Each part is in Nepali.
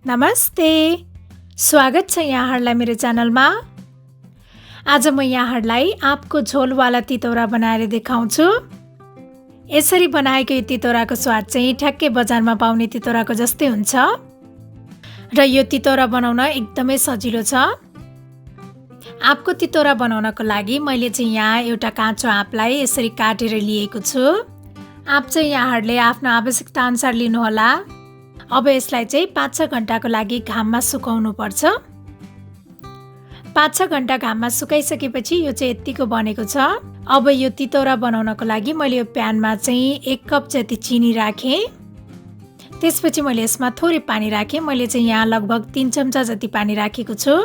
नमस्ते, स्वागत छ यहाँहरूलाई मेरो च्यानलमा। आज म यहाँहरूलाई आँपको झोलवाला तितौरा बनाएर देखाउँछु। यसरी बनाएको यो तितौराको स्वाद चाहिँ ठ्याक्कै बजारमा पाउने तितौराको जस्तै हुन्छ र यो तितौरा बनाउन एकदमै सजिलो छ। आँपको तितौरा बनाउनको लागि मैले चाहिँ यहाँ एउटा काँचो आँपलाई यसरी काटेर लिएको छु। आँप चाहिँ यहाँहरूले आफ्नो आवश्यकता अनुसार लिनुहोला। अब यसलाई चाहिँ 5-6 घण्टाको लागि घाममा सुकाउनु पर्छ। 5-6 घण्टा घाममा सुकाइसकेपछि यो चाहिँ यतिको बनेको छ। अब यो तितौरा बनाउनको लागि मैले यो प्यानमा चाहिँ 1 कप जति चिनी राखेँ। त्यसपछि मैले यसमा थोरै पानी राखेँ। मैले चाहिँ यहाँ लगभग 3 चम्चा जति पानी राखेको छु।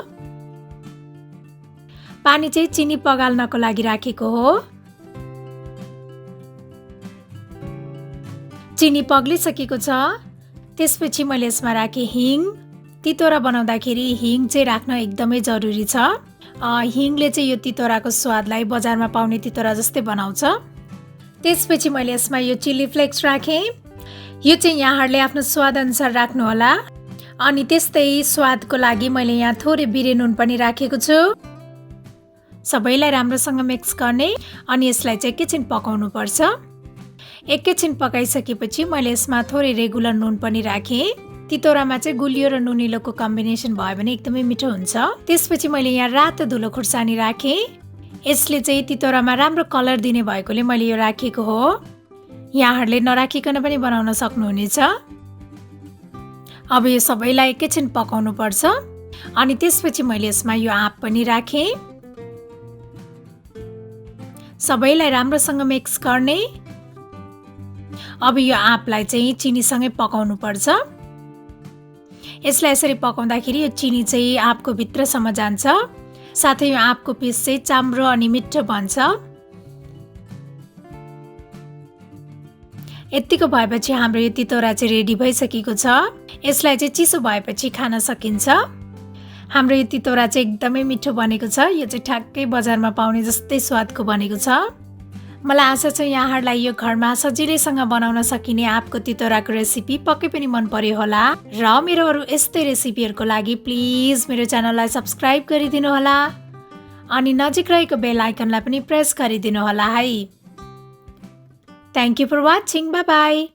पानी चाहिँ चिनी पगाल्नको लागि राखेको हो। चिनी पग्लिसकेको छ। त्यसपछि मैले यसमा राखेँ हिङ। तितौरा बनाउँदाखेरि हिङ चाहिँ राख्न एकदमै जरुरी छ। हिङले चाहिँ यो तितौराको स्वादलाई बजारमा पाउने तितौरा जस्तै बनाउँछ। त्यसपछि मैले यसमा यो चिली फ्लेक्स राखेँ। यो चाहिँ यहाँहरूले आफ्नो स्वाद अनुसार राख्नुहोला। अनि त्यस्तै स्वादको लागि मैले यहाँ थोरै बिरे नुन पनि राखेको छु। सबैलाई राम्रोसँग मिक्स गर्ने अनि यसलाई चाहिँ एकैछिन पकाउनु पर्छ। एकैछिन पकाइसकेपछि मैले यसमा थोरै रेगुलर नुन पनि राखेँ। तितौरामा चाहिँ गुलियो र नुनिलोको कम्बिनेसन भयो भने एकदमै मिठो हुन्छ। त्यसपछि मैले यहाँ रातो धुलो खुर्सानी राखेँ। यसले चाहिँ तितौरामा राम्रो कलर दिने भएकोले मैले यो राखेको हो। यहाँहरूले नराखिकन पनि बनाउन सक्नुहुनेछ। अब यो सबैलाई एकैछिन पकाउनु पर्छ। अनि त्यसपछि मैले यसमा यो आँप पनि राखेँ। सबैलाई राम्रोसँग मिक्स गर्ने। अब यो आँपलाई चाहिँ चिनीसँगै पकाउनु पर्छ। यसलाई यसरी पकाउँदाखेरि यो चिनी चाहिँ आँपको भित्रसम्म जान्छ। साथै यो आँपको पिस चाहिँ चाम्रो अनि मिठो बन्छ। यतिको भएपछि हाम्रो यो तितौरा चाहिँ रेडी भइसकेको छ। यसलाई चाहिँ चिसो भएपछि खान सकिन्छ। हाम्रो यो तितौरा चाहिँ एकदमै मिठो बनेको छ। यो चाहिँ ठ्याक्कै बजारमा पाउने जस्तै स्वादको बनेको छ। मलाई आशा छ यहाँहरूलाई यो घरमा सजिलैसँग बनाउन सकिने आँपको तितौराको रेसिपी पक्कै पनि मन पर्यो होला। र मेरो अरू यस्तै रेसिपीहरूको लागि प्लिज मेरो च्यानललाई सब्स्क्राइब गरिदिनु होला। अनि नजिक रहेको बेल आइकनलाई पनि प्रेस गरिदिनु होला है। Thank you for watching. Bye by.